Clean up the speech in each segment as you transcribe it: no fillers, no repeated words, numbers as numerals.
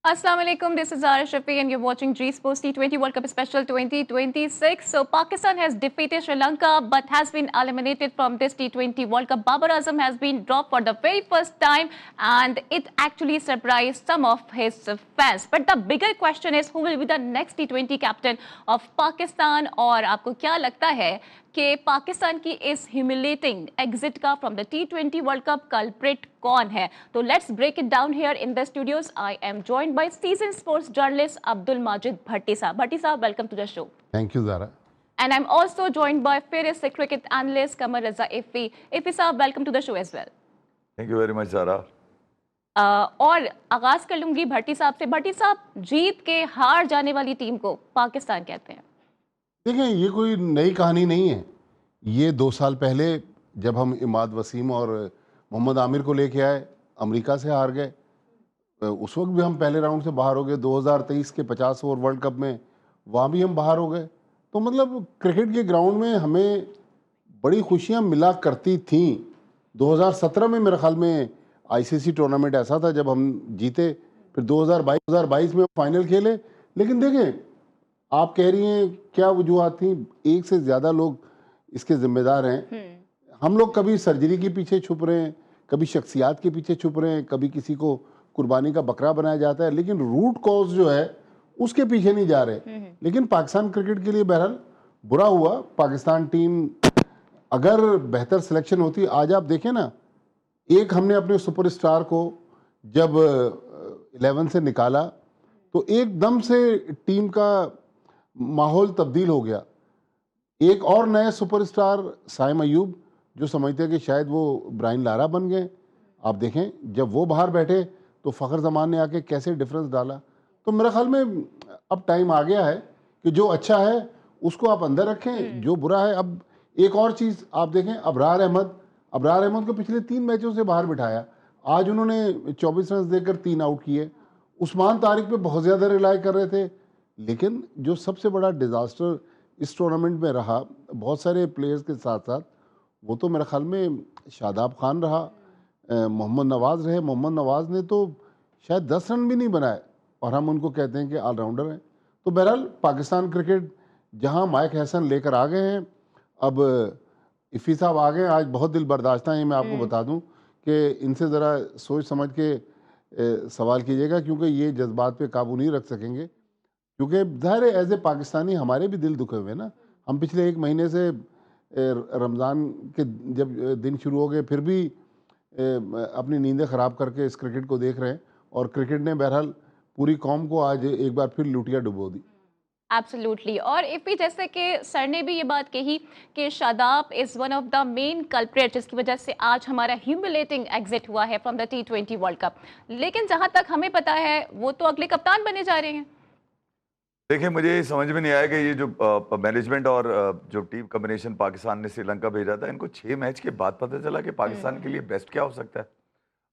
Assalamu alaikum. This is Zara Shafi, and you're watching G Sports T20 World Cup Special 2026. So Pakistan has defeated Sri Lanka, but has been eliminated from this T20 World Cup. Babar Azam has been dropped for the very first time, and it actually surprised some of his fans. But the bigger question is, who will be the next T20 captain of Pakistan? और आपको क्या लगता है कि पाकिस्तान की इस humiliating exit का from the T20 world cup culprit कौन है? तो let's break it down here in the studios. I am joined by seasoned sports journalist Abdul Majid Bhatti साहब. भट्टी साहब, welcome to the show. Thank you, Zara. And I'm also joined by Fearless cricket analyst Kamar Raza Iffy. Iffy साहब, welcome to the show as well. Thank you very much सारा. और आगाज कर लूंगी भट्टी साहब से. भट्टी साहब, जीत के हार जाने वाली टीम को पाकिस्तान कहते हैं. देखें, ये कोई नई कहानी नहीं है. ये 2 साल पहले जब हम इमाद वसीम और मोहम्मद आमिर को लेके आए, अमेरिका से हार गए. उस वक्त भी हम पहले राउंड से बाहर हो गए. 2023 के 50 ओवर वर्ल्ड कप में वहाँ भी हम बाहर हो गए. तो मतलब क्रिकेट के ग्राउंड में हमें बड़ी खुशियाँ मिला करती थीं. 2017 में मेरे ख्याल में आईसीसी टूर्नामेंट ऐसा था जब हम जीते. फिर 2022 में फाइनल खेले. लेकिन देखें, आप कह रही हैं क्या वजूहत थी, एक से ज़्यादा लोग इसके जिम्मेदार हैं. हम लोग कभी सर्जरी के पीछे छुप रहे हैं, कभी शख्सियात के पीछे छुप रहे हैं, कभी किसी को कुर्बानी का बकरा बनाया जाता है, लेकिन रूट कॉज जो है उसके पीछे नहीं जा रहे. लेकिन पाकिस्तान क्रिकेट के लिए बहरहाल बुरा हुआ. पाकिस्तान टीम अगर बेहतर सिलेक्शन होती, आज आप देखें ना, एक हमने अपने सुपरस्टार को जब 11 से निकाला तो एकदम से टीम का माहौल तब्दील हो गया. एक और नए सुपरस्टार साइम अयूब, जो समझते हैं कि शायद वो ब्रायन लारा बन गए. आप देखें, जब वो बाहर बैठे तो फ़खर जमान ने आके कैसे डिफरेंस डाला. तो मेरे ख्याल में अब टाइम आ गया है कि जो अच्छा है उसको आप अंदर रखें, जो बुरा है. अब एक और चीज़ आप देखें, अबरार अहमद को पिछले 3 मैचों से बाहर बिठाया. आज उन्होंने 24 रन देकर 3 आउट किए. उस्मान तारिक पे बहुत ज़्यादा रिलाई कर रहे थे. लेकिन जो सबसे बड़ा डिज़ास्टर इस टूर्नामेंट में रहा, बहुत सारे प्लेयर्स के साथ साथ, वो तो मेरे ख्याल में शादाब खान रहा, मोहम्मद नवाज़ रहे. मोहम्मद नवाज़ ने तो शायद 10 रन भी नहीं बनाए, और हम उनको कहते हैं कि ऑलराउंडर हैं. तो बहरहाल पाकिस्तान क्रिकेट जहां माइक हैसन लेकर आ गए हैं, अब इफ़ी साहब आ गए. आज बहुत दिल बर्दाश्त है, मैं आपको बता दूं कि इनसे ज़रा सोच समझ के सवाल कीजिएगा, क्योंकि ये जज्बात पे काबू नहीं रख सकेंगे. क्योंकि ज़ाहिर है, एज ए पाकिस्तानी हमारे भी दिल दुखे हुए ना. हम पिछले 1 महीने से रमज़ान के जब दिन शुरू हो गए, फिर भी अपनी नींदें ख़राब करके इस क्रिकेट को देख रहे हैं. और क्रिकेट ने बहरहाल पूरी कौम को आज एक बार फिर लुटिया डुबो दी. एब्सोल्युटली. और इफ़ी, जैसे कि सर ने भी ये बात कही कि Shadab is one of the main culprit, जिसकी वजह से आज हमारा ह्यूमिलेटिंग एग्जिट हुआ है from the T20 world cup. लेकिन जहाँ तक हमें पता है, वो तो अगले कप्तान बने जा रहे हैं. देखिए, मुझे समझ में नहीं आया कि ये जो मैनेजमेंट और जो टीम कॉम्बिनेशन पाकिस्तान ने श्रीलंका भेजा था, इनको 6 मैच के बाद पता चला कि पाकिस्तान के लिए बेस्ट क्या हो सकता है.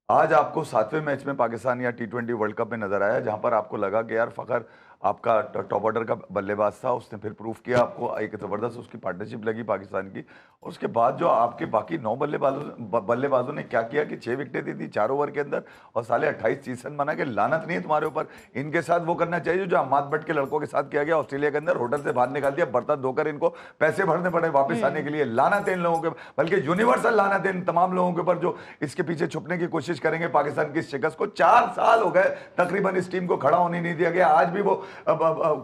आज आपको 7वें मैच में पाकिस्तान या T20 वर्ल्ड कप में नजर आया, जहां पर आपको लगा कि यार फ़खर आपका टॉप ऑर्डर का बल्लेबाज था, उसने फिर प्रूफ किया. आपको एक ज़बरदस्त उसकी पार्टनरशिप लगी पाकिस्तान की. और उसके बाद जो आपके बाकी 9 बल्लेबाजों ने क्या किया कि 6 विकेटें दी थी 4 ओवर के अंदर, और साले 28 सीजन बना के लानत नहीं है तुम्हारे ऊपर. इनके साथ वो करना चाहिए जो अम्माद भट्ट के लड़कों के साथ किया गया ऑस्ट्रेलिया के अंदर. होटल से बाहर निकाल दिया, बर्तन धोकर इनको पैसे भरने पड़े वापस आने के लिए. लानत है इन लोगों के, बल्कि यूनिवर्सल लानत है इन तमाम लोगों के ऊपर जो इसके पीछे छुपने की कोशिश करेंगे पाकिस्तान की शिकस्त को. 4 साल हो गए तकरीबन इस टीम को खड़ा होने नहीं दिया गया. आज भी वो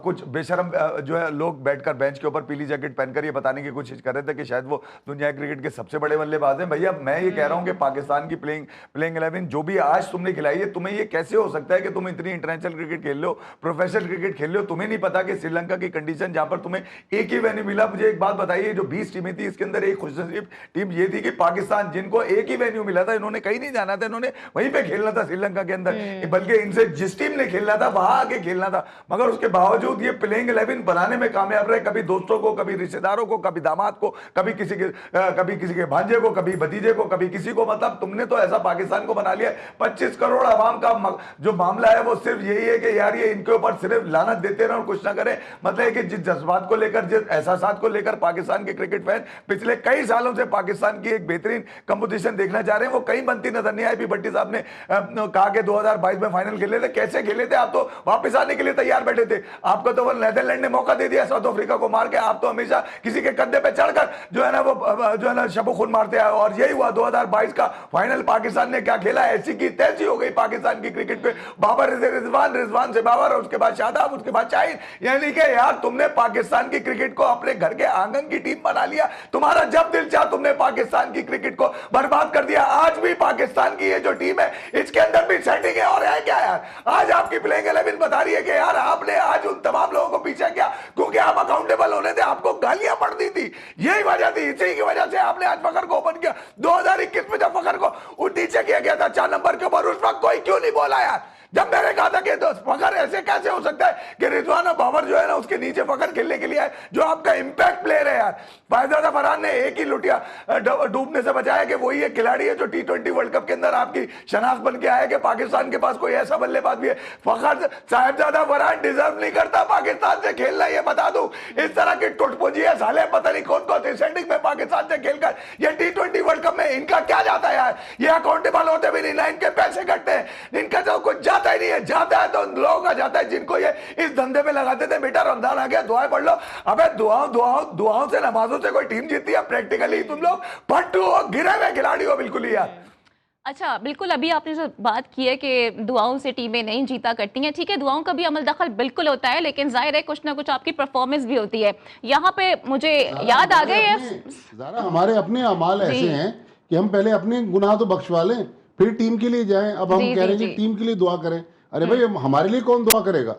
कुछ बेशरम जो है लोग बैठकर बेंच के ऊपर पीली जैकेट पहनकर ये बताने की कोशिश कर रहे थे कि शायद वो दुनिया क्रिकेट के सबसे बड़े बल्लेबाज हैं. भैया, मैं ये कह रहा हूं कि पाकिस्तान की प्लेइंग 11 जो भी आज तुमने खिलाई है, तुम्हें ये कैसे हो सकता है कि तुम इतनी इंटरनेशनल क्रिकेट खेल लो, प्रोफेशनल क्रिकेट खेल लो, तुम्हें नहीं पता कि श्रीलंका की कंडीशन जहां पर तुम्हें एक ही वेन्यू मिला. मुझे एक बात बताइए, जो 20 टीमें थी इसके अंदर एक खुशनसीब टीम ये थी कि पाकिस्तान, जिनको एक ही वेन्यू मिला था, इन्होंने कहीं नहीं जाना था, इन्होंने वहीं पे खेलना था श्रीलंका के अंदर. बल्कि इनसे जिस टीम ने खेलना था वहां आके खेलना था. मगर मगर उसके बावजूद ये प्लेइंग 11 बनाने में कामयाब रहे, कभी दोस्तों को, कभी रिश्तेदारों को, कभी दामाद को, कभी किसी के भांजे को, कभी भतीजे को, कभी किसी को। मतलब तुमने तो ऐसा पाकिस्तान को बना लिया। 25 करोड़ आवाम का जो मामला है वो सिर्फ यही है कि यार ये इनके ऊपर सिर्फ लानत देते रहे और कुछ ना करें। मतलब कि जिस जज्बात को लेकर, जिस एहसास को लेकर पाकिस्तान के क्रिकेट फैन पिछले कई सालों से पाकिस्तान की एक बेहतरीन कंपोजिशन देखना चाह रहे हैं, वो कहीं बनती नजर नहीं आई। भी भट्टी साहब ने कहा कि 2022 में फाइनल खेले थे। कैसे खेले थे? आप तो वापस आने के लिए तैयार बैठे थे। आपको तो वो नेदरलैंड ने मौका दे दिया साउथ अफ्रीका को मार के। आप तो हमेशा किसी के कंधे पे चढ़कर जो है ना वो जो है ना शबो खून मारते हैं, और यही हुआ 2022 का फाइनल। पाकिस्तान ने क्या खेला, ऐसी की तैसी हो गई पाकिस्तान की क्रिकेट पे। बाबर से रिजवान, रिजवान से बाबर, उसके बाद शादाब, उसके बाद शाहीन। यानी कि यार तुमने पाकिस्तान की क्रिकेट को अपने घर के आंगन की टीम बना लिया। तुम्हारा जब दिल चाहा तुमने पाकिस्तान की क्रिकेट को बर्बाद कर दिया। आज भी पाकिस्तान की ये जो टीम है इसके अंदर भी सेटिंग है। और है क्या यार, आज आपकी प्लेइंग 11 बता रही है कि यार आपने आज उन तमाम लोगों को पीछे किया क्योंकि आप अकाउंटेबल होने थे, आपको गालियां पड़ती थी। यही वजह थी, इसी की वजह से आपने आज फखर को ओपन किया। 2021 में जब फखर को नीचे किया गया था 4 नंबर के ऊपर, उस वक्त कोई क्यों नहीं बोला यार? जब मैंने कहा था कि फखर ऐसे कैसे हो सकता है कि रिजवान और बाबर जो है ना उसके नीचे फखर खेलने के लिए आए, जो आपका इंपैक्ट प्लेयर है यार। फायजादा फरहान ने एक ही लुटिया डूबने से बचाया कि वही एक खिलाड़ी है जो T20 वर्ल्ड कप के अंदर आपकी शनाख्त बन के आया कि पाकिस्तान के पास कोई ऐसा बल्लेबाज भी है। फखर साहिबजादा फरहान डिजर्व नहीं करता पाकिस्तान से खेलना, ये बता दूं। इस तरह की टुटपुजिया साले पता नहीं कौन कौन सी सेटिंग में पाकिस्तान से खेलकर ये T20 वर्ल्ड कप में इनका क्या जाता है यार? ये अकाउंटेबल होते भी नहीं ना, इनके पैसे कटते हैं, इनका तो कुछ जाता ही नहीं है। जाता है तो उन लोगों का जाता है जिनको ये इस धंधे में लगाते थे। बेटा रमजान आ गया, दुआएं पढ़ लो। अबे दुआओं से नमाजों से कोई टीम जीतती है? प्रैक्टिकली तुम लोग फट्टू हो, गिरे हुए खिलाड़ी हो बिल्कुल ही यार। अच्छा, बिल्कुल अभी आपने जो बात की है कि दुआओं से टीमें नहीं जीता करती हैं, ठीक है, दुआओं का भी अमल दखल बिल्कुल होता है, लेकिन जाहिर है कुछ ना कुछ आपकी परफॉर्मेंस भी होती है। यहाँ पे मुझे याद आ गए ज़रा हमारे अपने अमाल ऐसे हैं कि हम पहले अपने गुनाह तो बख्शवा लें, फिर टीम के लिए जाएं। अब हम कह रहे हैं कि टीम के लिए दुआ करें। अरे भाई हमारे लिए कौन दुआ करेगा?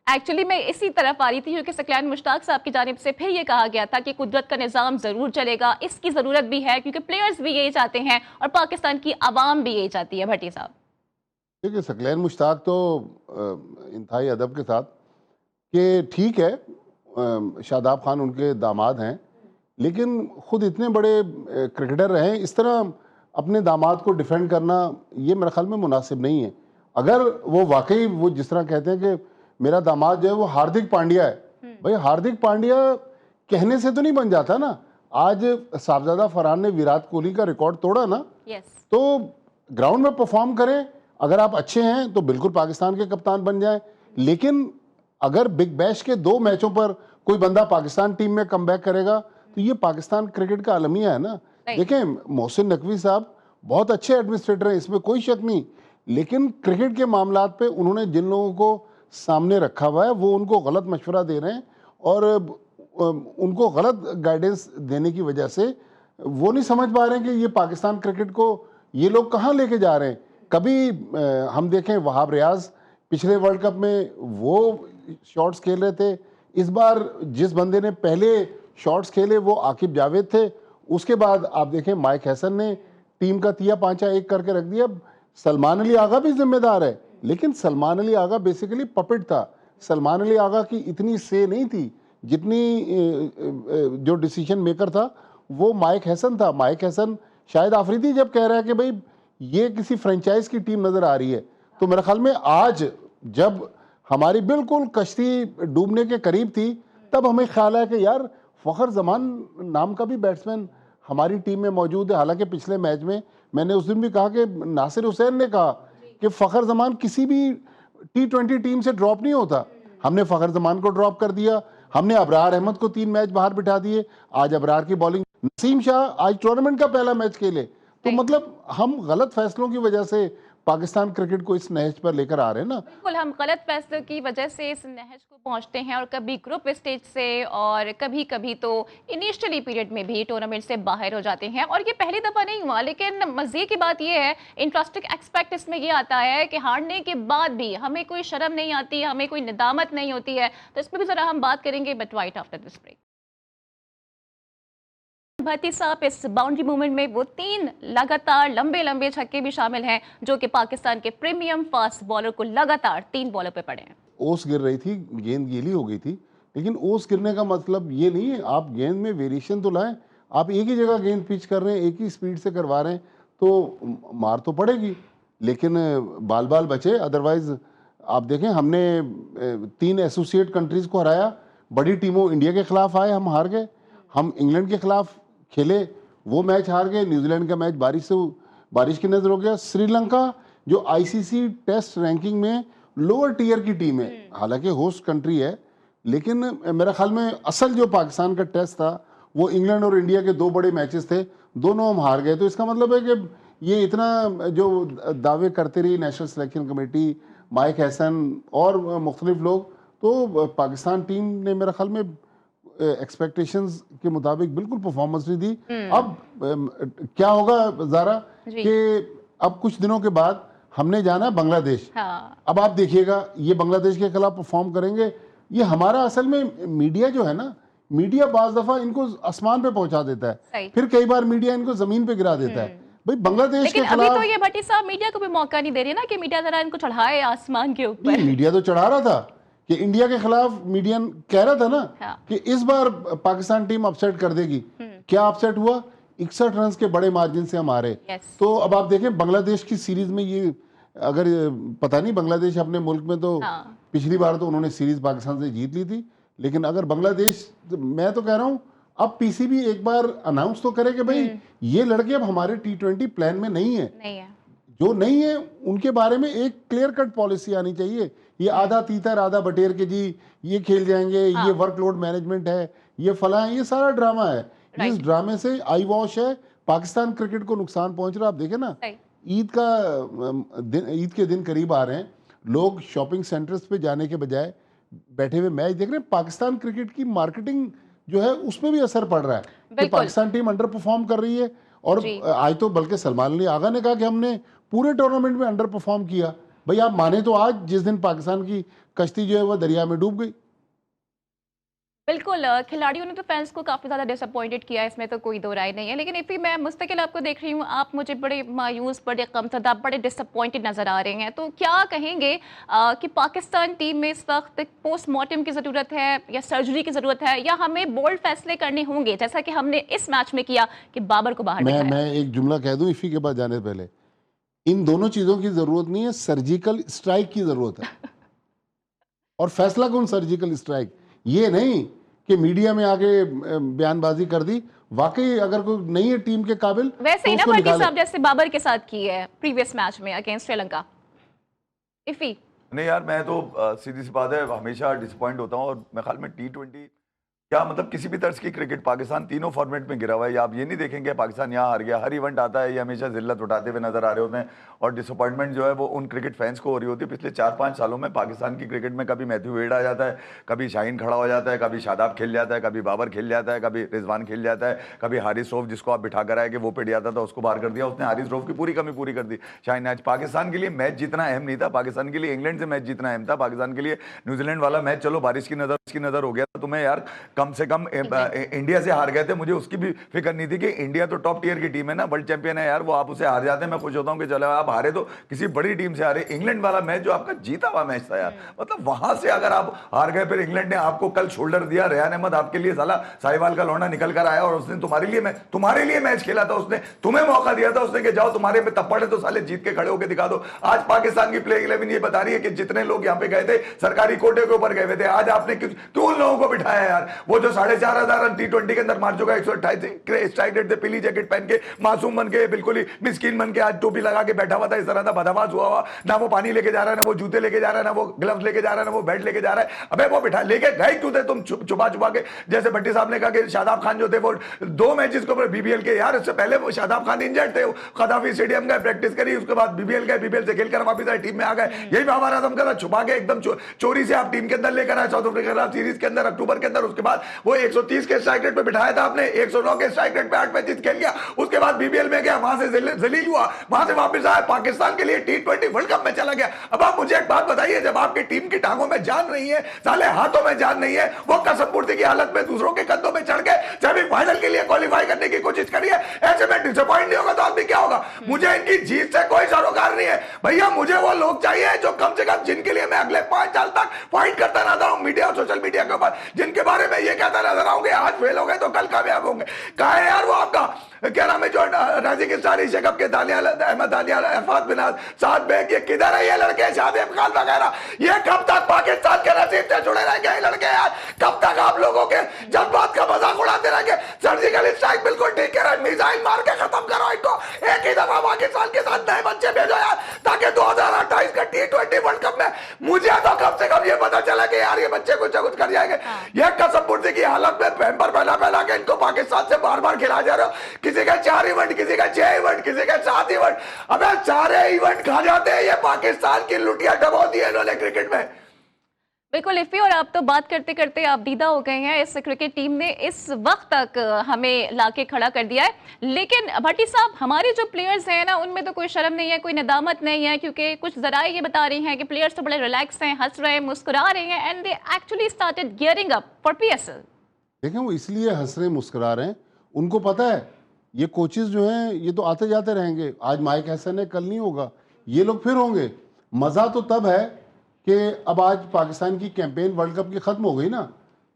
एक्चुअली मैं इसी तरफ आ रही थी क्योंकि सकलैन मुश्ताक साहब की जानिब से फिर ये कहा गया था कि कुदरत का निज़ाम ज़रूर चलेगा, इसकी ज़रूरत भी है क्योंकि प्लेयर्स भी यही चाहते हैं और पाकिस्तान की आवाम भी यही चाहती है। भट्टी साहब देखिए, सकलैन मुश्ताक तो इंतहाई अदब के साथ कि ठीक है शादाब खान उनके दामाद हैं, लेकिन ख़ुद इतने बड़े क्रिकेटर रहे, इस तरह अपने दामाद को डिफेंड करना ये मेरे ख्याल में मुनासिब नहीं है। अगर वो वाकई वो जिस तरह कहते हैं कि मेरा दामाद जो है वो हार्दिक पांड्या है, भाई हार्दिक पांड्या कहने से तो नहीं बन जाता ना। आज साहबजादा फरहान ने विराट कोहली का रिकॉर्ड तोड़ा ना। तो ग्राउंड में परफॉर्म करें, अगर आप अच्छे हैं तो बिल्कुल पाकिस्तान के कप्तान बन जाएं। लेकिन अगर बिग बैश के 2 मैचों पर कोई बंदा पाकिस्तान टीम में कमबैक करेगा तो ये पाकिस्तान क्रिकेट का अलमिया है ना। देखें, मोहसिन नकवी साहब बहुत अच्छे एडमिनिस्ट्रेटर हैं, इसमें कोई शक नहीं, लेकिन क्रिकेट के मामलात पे उन्होंने जिन लोगों को सामने रखा हुआ है वो उनको गलत मशवरा दे रहे हैं और उनको गलत गाइडेंस देने की वजह से वो नहीं समझ पा रहे हैं कि ये पाकिस्तान क्रिकेट को ये लोग कहाँ लेके जा रहे हैं। कभी हम देखें वहाब रियाज पिछले वर्ल्ड कप में वो शॉट्स खेल रहे थे, इस बार जिस बंदे ने पहले शॉट्स खेले वो आकिब जावेद थे। उसके बाद आप देखें माइक हैसन ने टीम का तिया पांचा एक करके रख दिया। सलमान अली आगा भी जिम्मेदार है, लेकिन सलमान अली आगा बेसिकली पपेट था। सलमान अली आगा की इतनी से नहीं थी जितनी जो डिसीजन मेकर था वो माइक हैसन था। माइक हैसन शायद आफरीदी जब कह रहा है कि भाई ये किसी फ्रेंचाइज की टीम नज़र आ रही है, तो मेरे ख्याल में आज जब हमारी बिल्कुल कश्ती डूबने के करीब थी तब हमें ख्याल है कि यार फ़खर जमान नाम का भी बैट्समैन हमारी टीम में मौजूद है। हालांकि पिछले मैच में मैंने उस दिन भी कहा कि नासिर हुसैन ने कहा कि फ़खर जमान किसी भी T20 टीम से ड्रॉप नहीं होता। हमने फ़खर जमान को ड्रॉप कर दिया, हमने अबरार अहमद को 3 मैच बाहर बिठा दिए। आज अबरार की बॉलिंग, नसीम शाह आज टूर्नामेंट का पहला मैच खेले। तो मतलब हम गलत फैसलों की वजह से पाकिस्तान क्रिकेट को इस नहज पर लेकर आ रहे हैं ना। बिल्कुल, हम गलत फैसलों की वजह से इस नहज को पहुंचते हैं और कभी ग्रुप स्टेज से और कभी कभी तो इनिशियली पीरियड में भी टूर्नामेंट से बाहर हो जाते हैं। और ये पहली दफ़ा नहीं हुआ, लेकिन मज़े की बात ये है, इंटरेस्टिंग एस्पेक्ट इसमें ये आता है कि हारने के बाद भी हमें कोई शर्म नहीं आती, हमें कोई निदामत नहीं होती है। तो इस पर भी ज़रा हम बात करेंगे, but right after this break. Bhatti साहब, इस बाउंड्री मूवमेंट में वो 3 लगातार लंबे लंबे छक्के भी शामिल हैं जो कि पाकिस्तान के प्रीमियम फास्ट बॉलर को लगातार 3 बॉलर पे पड़े हैं। ओस गिर रही थी, गेंद गीली हो गई थी, लेकिन ओस गिरने का मतलब ये नहीं है, आप गेंद में वेरिएशन तो लाएं। आप एक ही जगह गेंद पिच कर रहे हैं, एक ही स्पीड से करवा रहे हैं, तो मार तो पड़ेगी, लेकिन बाल बाल बचे। अदरवाइज आप देखें, हमने 3 एसोसिएट कंट्रीज को हराया, बड़ी टीमों इंडिया के खिलाफ आए, हम हार गए। हम इंग्लैंड के खिलाफ खेले, वो मैच हार गए। न्यूजीलैंड का मैच बारिश की नजर हो गया। श्रीलंका जो आईसीसी टेस्ट रैंकिंग में लोअर टीयर की टीम है, हालांकि होस्ट कंट्री है, लेकिन मेरा ख्याल में असल जो पाकिस्तान का टेस्ट था वो इंग्लैंड और इंडिया के 2 बड़े मैचेस थे, दोनों हम हार गए। तो इसका मतलब है कि ये इतना जो दावे करते रही national selection committee, mic Hesson और मुख्तलिफ लोग, तो पाकिस्तान टीम ने मेरा ख्याल में एक्सपेक्टेशंस के मुताबिक बिल्कुल परफॉर्मेंस नहीं दी। अब क्या होगा ज़ारा कि अब कुछ दिनों के बाद हमने जाना है बांग्लादेश। हाँ। अब आप देखिएगा, ये बांग्लादेश के खिलाफ परफॉर्म करेंगे। ये हमारा असल में मीडिया जो है ना, मीडिया बाज दफा इनको आसमान पे पहुंचा देता है, फिर कई बार मीडिया इनको जमीन पे गिरा देता है। भाई बांग्लादेश लेकिन के अभी खिलाफ तो ये भट्टी साहब मीडिया को भी मौका नहीं दे रही ना कि मीडिया जरा इनको चढ़ाए आसमान के ऊपर। मीडिया तो चढ़ा रहा था कि इंडिया के खिलाफ, मीडिया कह रहा था ना कि इस बार पाकिस्तान टीम अपसेट कर देगी। क्या अपसेट हुआ? 61 रन के बड़े मार्जिन से हम हारे। तो अब आप देखें बांग्लादेश की सीरीज में, ये अगर पता नहीं, बांग्लादेश अपने मुल्क में तो पिछली बार तो उन्होंने सीरीज पाकिस्तान से जीत ली थी, लेकिन अगर बांग्लादेश, मैं तो कह रहा हूं अब पीसीबी एक बार अनाउंस तो करे कि भाई ये लड़के अब हमारे T20 प्लान में नहीं है। जो नहीं है उनके बारे में एक क्लियर कट पॉलिसी आनी चाहिए। ये आधा तीतर आधा बटेर के जी ये खेल जाएंगे, ये वर्कलोड मैनेजमेंट है, ये फला है, ये सारा ड्रामा है। इस ड्रामे से आई वॉश है, पाकिस्तान क्रिकेट को नुकसान पहुंच रहा है। आप देखें ना, ईद के दिन करीब आ रहे हैं, लोग शॉपिंग सेंटर्स पे जाने के बजाय बैठे हुए मैच देख रहे हैं। पाकिस्तान क्रिकेट की मार्केटिंग जो है उसमें भी असर पड़ रहा है कि पाकिस्तान टीम अंडर परफॉर्म कर रही है। और आज तो बल्कि सलमान अली आगा ने कहा कि हमने पूरे टूर्नामेंट में अंडर परफॉर्म किया। भाई आप माने तो आज जिस दिन पाकिस्तान की कश्ती जो है वह दरिया में डूब गई। बिल्कुल, खिलाड़ियों ने तो फैंस को काफ़ी ज़्यादा डिसअपॉइंटेड किया, इसमें तो कोई दो राय नहीं है। लेकिन इफ़ी, मैं मुस्तकिल आपको देख रही हूँ, आप मुझे बड़े मायूस, बड़े गमज़दा, बड़े डिसअपॉइंटेड नज़र आ रहे हैं। तो क्या कहेंगे कि पाकिस्तान टीम में इस वक्त पोस्टमार्टम की ज़रूरत है या सर्जरी की ज़रूरत है, या हमें बोल्ड फैसले करने होंगे जैसा कि हमने इस मैच में किया कि बाबर को बाहर बिठाया? मैं एक जुमला कह दूं इफ़ी के पास जाने से पहले, इन दोनों चीज़ों की ज़रूरत नहीं है, सर्जिकल स्ट्राइक की ज़रूरत है। और फैसला कौन? Surgical strike. ये नहीं कि मीडिया में आके बयानबाजी कर दी। वाकई अगर कोई नहीं है टीम के काबिल, वैसे ही ना भट्टी साहब, जैसे बाबर के साथ की है प्रीवियस मैच में अगेंस्ट श्रीलंका। इफी नहीं यार, मैं तो सीधी सी बात है, हमेशा डिसअपॉइंट होता हूँ। और मैं ख्याल में T20 क्या मतलब किसी भी तरह की क्रिकेट, पाकिस्तान तीनों फॉर्मेट में गिरा हुआ है। आप ये नहीं देखेंगे पाकिस्तान यहाँ हार गया, हर इवेंट आता है ये हमेशा जिल्लत उठाते हुए नजर आ रहे होते हैं। और डिसअपॉइंटमेंट जो है वो उन क्रिकेट फैंस को हो रही होती है। पिछले 4-5 सालों में पाकिस्तान की क्रिकेट में कभी मैथ्यू वेड आ जाता है, कभी शाहीन खड़ा हो जाता है, कभी शादाब खेल जाता है, कभी बाबर खेल जाता है, कभी रिजवान खेल जाता है, कभी हारिस रऊफ जिसको आप बिठा कर आए कि वो पिट जाता था उसको बाहर कर दिया, उसने हारिस रऊफ की पूरी कमी पूरी कर दी। शाहीन, आज पाकिस्तान के लिए मैच जीतना अहम नहीं था, पाकिस्तान के लिए इंग्लैंड से मैच जीतना अहम था, पाकिस्तान के लिए न्यूजीलैंड वाला मैच चलो बारिश की नजर हो गया था तुम्हें यार, कम से कम इंडिया से हार गए थे, मुझे उसकी भी फिक्र नहीं थी कि इंडिया तो टॉप टियर की टीम है ना, वर्ल्ड चैंपियन है यार, वो आप उसे हार जाते हैं मैं खुश होता हूं कि चलो आप हारे तो किसी बड़ी टीम से हारे। इंग्लैंड वाला मैच जो आपका जीता हुआ मैच था यार, मतलब वहां से अगर आप हार गए, फिर इंग्लैंड ने आपको कल शोल्डर दिया, रेहान अहमद आपके लिए साला साहिवाल का लौंडा निकल कर आया और उसने तुम्हारे लिए मैच खेला था, उसने तुम्हें मौका दिया था, उसने कि जाओ तुम्हारे में तप्पड़ है तो साले जीत के खड़े होकर दिखा दो। आज पाकिस्तान की प्लेइंग 11 ये बता रही है कि जितने लोग यहाँ पे गए थे सरकारी कोटे के ऊपर गए हुए थे, आज आपने क्यों उन लोगों को बिठाया यार? वो जो 4,500 रन T20 के अंदर मार चुका, 128 स्ट्राइक रेट थे, पीली जैकेट पहन के मासूम बन के, बिल्कुल ही मिस्कीन बन के, आज टोपी लगा के बैठा हुआ था, इस तरह था बदहवास हुआ, ना वो पानी लेके जा रहा है, ना वो जूते लेके जा रहा है, ना वो ग्लव्स लेके जा रहा है, ना वो बैट लेके जा रहा है। अबे वो बिठा लेके गए क्यों थे तुम छुपा के? जैसे भट्टी साहब ने कहा कि शादाब खान जो थे वो 2 मैचेस के ऊपर BBL के, यार इससे पहले वो शादाब खान इंजर्ड थे, कदाफी स्टेडियम गए, प्रैक्टिस करी, उसके बाद BBL गए, BBL से खेलकर वापस आए, टीम में आ गए। यही बाबर आजम का था, छुपा के एकदम चोरी से आप टीम के अंदर लेकर आए साउथ अफ्रीका के खिलाफ सीरीज के अंदर अक्टूबर के अंदर, उसके बाद बाद वो 130 के स्ट्राइक रेट पे बिठाया था आपने, 109 के स्ट्राइक रेट पे 8 मैचेस खेल गया, उसके बाद बीबीएल में गया, वहां से जलील हुआ, वहां से वापस आया, पाकिस्तान के लिए T20 वर्ल्ड कप में चला गया। अब आप मुझे एक बात बताइए, जब आपकी टीम की टांगों में जान नहीं है, साले हाथों में जान नहीं है, वो कसम पूर्ति की हालत में दूसरों के कंधों में चढ़ के सेमीफाइनल के लिए क्वालिफाई करने की कोशिश करिए, ऐसे में डिसअपॉइंट नहीं होगा तो आदमी क्या होगा? मुझे इनकी जीत से कोई सरोकार नहीं है भैया, मुझे वो लोग चाहिए जो कम से कम, जिनके लिए मैं अगले 5 साल तक फाइट करता रहता हूं मीडिया और सोशल मीडिया के ऊपर, जिनके बारे में ये कहता नजर आऊंगे आज फेल हो गए तो कल कामयाब होंगे। कहा है यार वो आपका क्या नाम है जो राजी की सारी शेकअप के दानियाल अहमद, दानियाल अरफात बिनाज, साथ बैग, ये किधर है ये लड़के, शादेब खान वगैरह, ये कब तक पाकिस्तान के नसीब से जुड़े रहेंगे लड़के यार? कब तक आप लोगों के जज्बात का मजाक उड़ाते रहेंगे? सर्जिकल स्ट्राइक बिल्कुल ठीक है, मिसाइल मार के खत्म करो इनको, एक ही दफा पाकिस्तान के साथ नए बच्चे भेजो यार, ताकि 2028 का T20 वर्ल्ड कप में मुझे तो कम से कम ये पता चला कि यार ये बच्चे कुछ ना कुछ कर जाएंगे। ये कसम पूर्ति की हालत में पैम्पर पहला के इनको पाकिस्तान से बार बार खिला जा रहे हो, किसी का 4 इवेंट, किसी का 6 इवेंट, किसी का 7 इवेंट, अबे सारे इवेंट खा जाते हैं। ये पाकिस्तान की लुटिया डबो दी है इन्होंने क्रिकेट में। बिल्कुल इफ़ी, और आप तो बात करते करते आप दीदा हो गए हैं, इस क्रिकेट टीम ने इस वक्त तक हमें लाके खड़ा कर दिया है। लेकिन भट्टी साहब, हमारे जो प्लेयर्स हैं ना, उनमें तो कोई शर्म नहीं है, कोई नदामत नहीं है, क्योंकि कुछ ज़राए ये बता रही हैं कि प्लेयर्स तो बड़े रिलैक्स हैं, हंस रहे हैं, मुस्कुरा रहे हैं, and they actually started gearing up for PSL। देखें, वो इसलिए हंस रहे मुस्कुरा रहे हैं, उनको पता है ये कोचेस जो हैं ये तो आते जाते रहेंगे, आज माइक हैसन है, कल नहीं होगा, ये लोग फिर होंगे। मज़ा तो तब है कि अब आज पाकिस्तान की कैंपेन वर्ल्ड कप की ख़त्म हो गई ना,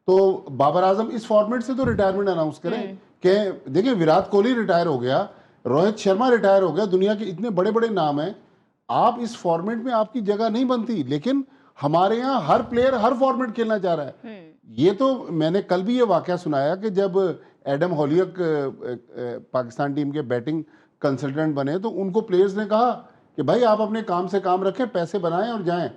तो बाबर आजम इस फॉर्मेट से तो रिटायरमेंट अनाउंस करें कि देखिए विराट कोहली रिटायर हो गया, रोहित शर्मा रिटायर हो गया, दुनिया के इतने बड़े बड़े नाम हैं, आप इस फॉर्मेट में आपकी जगह नहीं बनती। लेकिन हमारे यहाँ हर प्लेयर हर फॉर्मेट खेलना चाह रहा है। ये तो मैंने कल भी ये वाकया सुनाया कि जब एडम हॉलियक पाकिस्तान टीम के बैटिंग कंसल्टेंट बने तो उनको प्लेयर्स ने कहा कि भाई आप अपने काम से काम रखें, पैसे बनाएं और जाएं,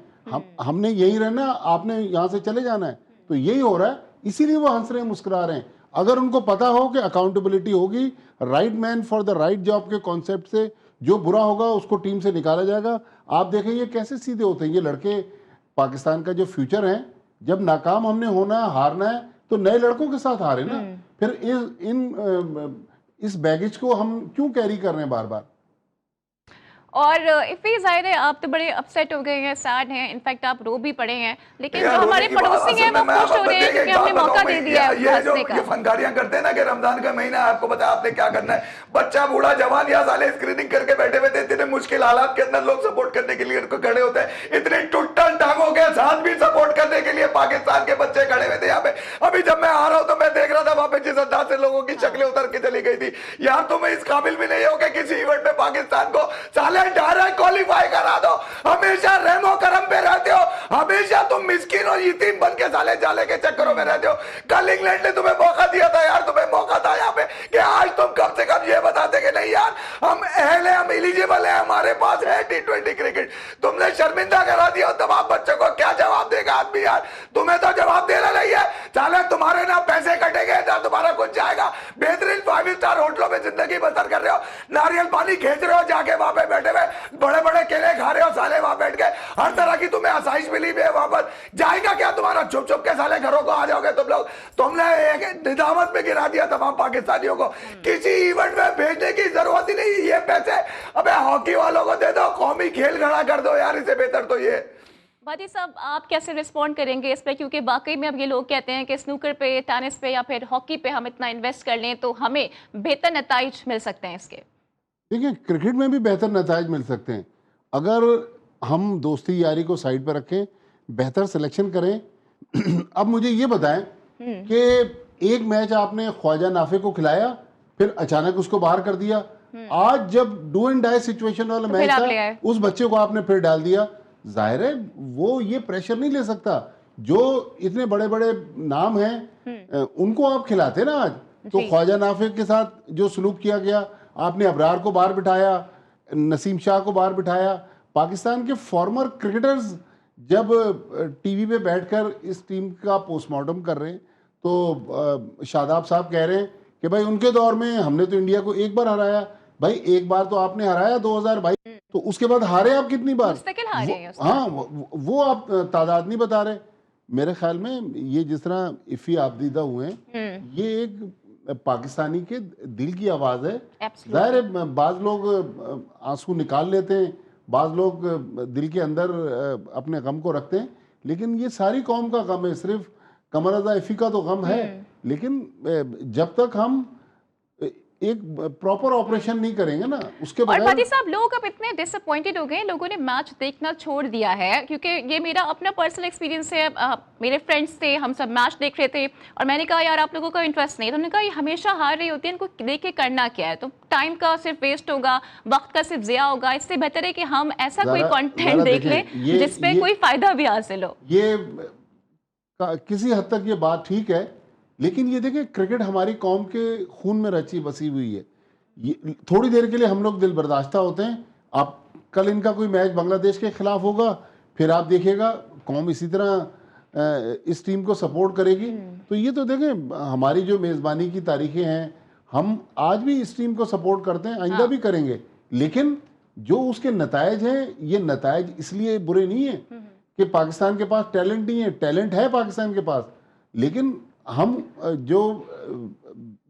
हमने यही रहना, आपने यहाँ से चले जाना है। तो यही हो रहा है, इसीलिए वो हंस रहे हैं, मुस्कुरा रहे हैं। अगर उनको पता हो कि अकाउंटेबिलिटी होगी, right man for the right job के कॉन्सेप्ट से जो बुरा होगा उसको टीम से निकाला जाएगा। आप देखें ये कैसे सीधे होते हैं ये लड़के, पाकिस्तान का जो फ्यूचर है, जब नाकाम हमने होना है, हारना है, तो नए लड़कों के साथ हारे ना, फिर इस बैगेज को हम क्यों कैरी कर रहे हैं बार बार। और इफ़ी जाहिर है आप तो बड़े अपसेट हो गए हैं, सैड हैं, इनफैक्ट आप रो भी पड़े हैं, लेकिन जो हमारे पड़ोसी हैं वो खुश हो रहे हैं क्योंकि हमने मौका दे दिया है हंसने का। ये फनकारियां करते हैं ना कि रमजान का महीना है, आपको पता है आपने क्या करना है, बच्चा बूढ़ा जवान या साले स्क्रीनिंग करके बैठे हुए थे, इतने मुश्किल हालात के अंदर लोग सपोर्ट करने के लिए खड़े होते हैं, इतने टुटल टांगों के साथ भी सपोर्ट करने के लिए पाकिस्तान के बच्चे खड़े हुए थे यहाँ पे। अभी जब मैं आ रहा हूँ तो मैं देख रहा था वहां पे जिस अंदाज से लोगों की शक्लें उतर के चली गई थी, यार तुम इस काबिल भी नहीं हो कि किसी इवेंट में पाकिस्तान को साले डायरेक्ट क्वालिफाई करा दो, हमेशा रहमो करम पे रहते हो, हमेशा तुम मिस्किन और यतीम बन के साले जाले के चक्करों में रहते हो। कल इंग्लैंड ने तुम्हें मौका दिया था यार, तुम्हें मौका था यहाँ पे कि आज तुम कम से कम ये बताते कि नहीं यार हम अहल है, हम एलिजिबल है, हमारे पास है T20 क्रिकेट। तुमने शर्मिंदा करा दिया, तब आप बच्चों को क्या जवाब देगा आदमी यार? तुम्हें तो जवाब देना नहीं है, साले तुम्हारे ना पैसे कटेंगे ना तुम्हारा कुछ जाएगा। बेहतरीन 5 स्टार होटलों में जिंदगी बसर कर रहे हो, नारियल पानी खींच रहे हो, जाके वहां पे बैठे हुए बड़े बड़े केले खा रहे हो साले, वहां बैठ के हर तरह की तुम्हें आसाइश मिली हुई है, वहां पर जाएगा क्या तुम्हारा? चुप चुप के साले घरों को आ जाओगे तुम लोग। तुमने एक निदामत में गिरा दिया तमाम पाकिस्तानियों को, किसी इवेंट में भेजने की जरूरत ही नहीं। ये पैसे अबे हॉकी वालों को दे दो, कौमी खेल खड़ा कर दो यार, इससे बेहतर तो ये। भाटी साहब आप कैसे रिस्पॉन्ड करेंगे इस पे, क्योंकि वाकई में अब ये लोग कहते हैं कि स्नूकर पे, टेनिस पे या फिर हॉकी पे हम इतना इन्वेस्ट कर लें तो हमें बेहतर नताइज मिल सकते हैं इसके। देखिए क्रिकेट में भी बेहतर नताइज मिल सकते हैं अगर हम दोस्ती यारी को साइड पर रखें, बेहतर सिलेक्शन करें। अब मुझे ये बताएं कि एक मैच आपने ख्वाजा नाफे को खिलाया, फिर अचानक उसको बाहर कर दिया। आज जब डू एंड डाई सिचुएशन वाला मैच था, उस बच्चे को आपने फिर डाल दिया। जाहिर है वो ये प्रेशर नहीं ले सकता, जो इतने बड़े बड़े नाम हैं उनको आप खिलाते ना आज। तो ख्वाजा नाफे के साथ जो सलूक किया गया, आपने अबरार को बाहर बिठाया, नसीम शाह को बाहर बिठाया। पाकिस्तान के फॉर्मर क्रिकेटर्स जब टीवी पे बैठकर इस टीम का पोस्टमार्टम कर रहे हैं तो शादाब साहब कह रहे हैं कि भाई उनके दौर में हमने तो इंडिया को एक बार हराया। भाई एक बार तो आपने हराया 2022, तो उसके बाद हारे आप कितनी बार? हारे हैं हाँ, वो आप तादाद नहीं बता रहे। मेरे ख्याल में ये जिस तरह इफ़ी आबदीदा हुए हैं, ये एक पाकिस्तानी के दिल की आवाज़ है। जाहिर है बाज़ लोग आंसू निकाल लेते हैं, बाज़ लोग दिल के अंदर अपने गम को रखते हैं, लेकिन ये सारी कौम का गम है, सिर्फ कमर रज़ा इफ़ी का तो गम है। लेकिन जब तक हम एक प्रॉपर ऑपरेशन नहीं करेंगे ना, उसके और बगैर। भाटी साहब, लोग अब इतने डिसअपॉइंटेड हो गए, लोगों ने मैच देखना छोड़ दिया है, क्योंकि ये मेरा अपना पर्सनल एक्सपीरियंस है। मेरे फ्रेंड्स थे, हम सब मैच देख रहे थे और मैंने कहा यार आप लोगों का इंटरेस्ट नहीं, तो उन्होंने कहा ये हमेशा हार रही होती है, इनको देख के करना क्या है, तो टाइम का सिर्फ वेस्ट होगा, वक्त का सिर्फ ज़िया होगा, इससे बेहतर है कि हम ऐसा कोई कंटेंट देख लें जिसपे कोई फायदा भी हासिल हो। ये किसी हद तक ये बात ठीक है, लेकिन ये देखिए क्रिकेट हमारी कौम के खून में रची बसी हुई है। ये थोड़ी देर के लिए हम लोग दिल बर्दाश्ता होते हैं। आप कल इनका कोई मैच बांग्लादेश के खिलाफ होगा, फिर आप देखिएगा कौम इसी तरह इस टीम को सपोर्ट करेगी। तो ये तो देखें हमारी जो मेज़बानी की तारीखें हैं, हम आज भी इस टीम को सपोर्ट करते हैं, आइंदा भी करेंगे, लेकिन जो उसके नतायज हैं, ये नतायज इसलिए बुरे नहीं है कि पाकिस्तान के पास टैलेंट नहीं है। टैलेंट है पाकिस्तान के पास, लेकिन हम जो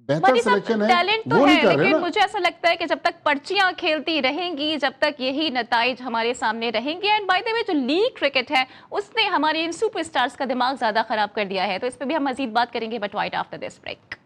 बेहतर सिलेक्शन है टैलेंट तो वो नहीं है, कर रहे लेकिन ना। मुझे ऐसा लगता है कि जब तक पर्चियां खेलती रहेंगी, जब तक यही नताइज हमारे सामने रहेंगे। एंड बाय द वे, जो लीग क्रिकेट है उसने हमारे इन सुपरस्टार्स का दिमाग ज्यादा खराब कर दिया है, तो इस पर भी हम मजीद बात करेंगे, but right after this break.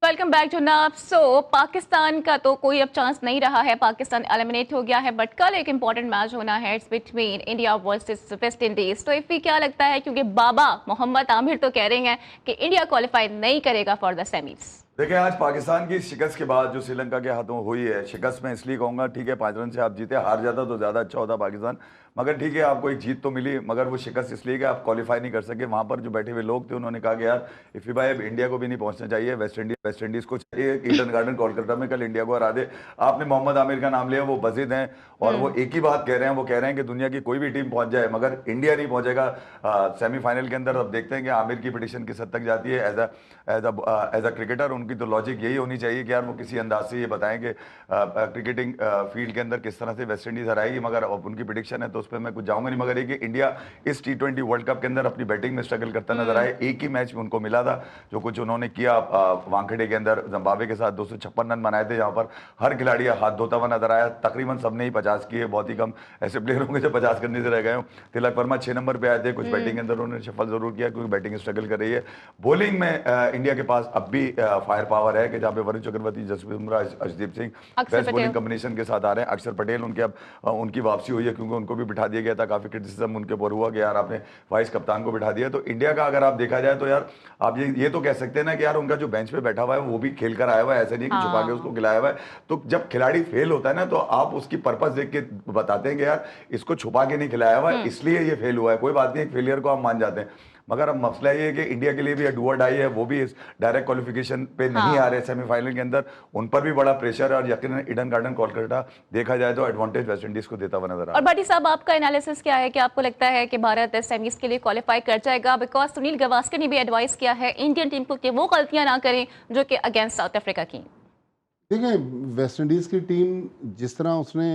Welcome back जनाब। सो पाकिस्तान का तो कोई अब चांस नहीं रहा है, पाकिस्तान एलिमिनेट हो गया है, बट कल एक इंपॉर्टेंट मैच होना है, it's between India versus West Indies. तो इफ़ी क्या लगता है, क्योंकि बाबा मोहम्मद आमिर तो कह रहे हैं कि इंडिया क्वालिफाई नहीं करेगा फॉर द सेमीज। देखिए आज पाकिस्तान की शिकस्त के बाद जो श्रीलंका के हाथों हुई है, शिकस्त में इसलिए कहूँगा, ठीक है 5 रन से आप जीते, हार जाता तो ज़्यादा अच्छा होता पाकिस्तान, मगर ठीक है आपको एक जीत तो मिली, मगर वो शिकस्त इसलिए कि आप क्वालिफाई नहीं कर सके। वहाँ पर जो बैठे हुए लोग थे उन्होंने कहा कि यार इफ़ी भाई अब इंडिया को भी नहीं पहुँचना चाहिए, वेस्ट इंडीज़ को चाहिए ईडन गार्डन कोलकाता में कल इंडिया को हरा दे। आपने मोहम्मद आमिर का नाम लिया, वो बजिद हैं और वो एक ही बात कह रहे हैं, वो कह रहे हैं कि दुनिया की कोई भी टीम पहुँच जाए मगर इंडिया नहीं पहुँचेगा सेमीफाइनल के अंदर। अब देखते हैं कि आमिर की पिटिशन किस हद तक जाती है। एज अ क्रिकेटर उनकी तो लॉजिक यही होनी चाहिए कि यार वो किसी अंदाज से ये बताएं कि क्रिकेटिंग फील्ड के अंदर किस तरह से वेस्ट इंडीज हराएगी, मगर अब उनकी प्रिडिक्शन है तो उस पर मैं कुछ जाऊंगा नहीं। मगर ये कि इंडिया इस T20 वर्ल्ड कप के अंदर अपनी बैटिंग में स्ट्रगल करता नजर आए। एक ही मैच में उनको मिला था जो कुछ उन्होंने किया वानखेड़े के अंदर जिम्बाब्वे के साथ 256 रन बनाए थे, जहां पर हर खिलाड़ी हाथ धोता हुआ नजर आया। तकरीबन सबने ही 50 किए, बहुत ही कम ऐसे प्लेयर होंगे जो 50 करने से रह गए हो। तिलक वर्मा 6 नंबर पे आए थे, कुछ बैटिंग के अंदर उन्होंने सफल जरूर किया क्योंकि बैटिंग स्ट्रगल कर रही है। बॉलिंग में इंडिया के पास अब भी फायर पावर है कि जहां पे Varun Chakravarthy, Jasprit Bumrah, Arshdeep Singh best bowling combination के साथ आ रहे हैं। अक्षर पटेल उनके अब उनकी वापसी हुई है क्योंकि उनको भी बिठा दिया गया था, काफी क्रिटिसिज्म उनके ऊपर हुआ कि यार आपने वाइस कप्तान को बिठा दिया। तो इंडिया का अगर आप देखा जाए तो यार आप ये तो कह सकते हैं ना कि यार उनका जो बेंच पे बैठा हुआ है वो भी खेल कर आया हुआ है, ऐसे नहीं कि छुपा के उसको खिलाया हुआ है। तो जब खिलाड़ी फेल होता है ना तो आप उसकी पर्पस देख के बताते हैं कि यार इसको छुपा के नहीं खिलाया हुआ है इसलिए ये फेल हुआ है। कोई बात नहीं, फेलियर को आप मान जाते हैं, मगर अब मसला ये है कि इंडिया के लिए भी डू और डाई है, वो भी इस डायरेक्ट क्वालिफिकेशन पे नहीं आ रहे सेमीफाइनल के अंदर, उन पर भी बड़ा प्रेशर है और यकीनन ईडन गार्डन कोलकाता देखा जाए तो एडवांटेज वेस्ट इंडीज को देता हुआ नजर आ रहा है। और भाटी साहब, आपका एनालिसिस क्या है कि आपको लगता है कि भारत सेमीज के लिए क्वालिफाई कर जाएगा? बिकॉज सुनील गावस्कर ने भी एडवाइस किया है इंडियन टीम को कि वो गलतियां ना करें जो कि अगेंस्ट साउथ अफ्रीका की। देखिए वेस्ट इंडीज की टीम जिस तरह उसने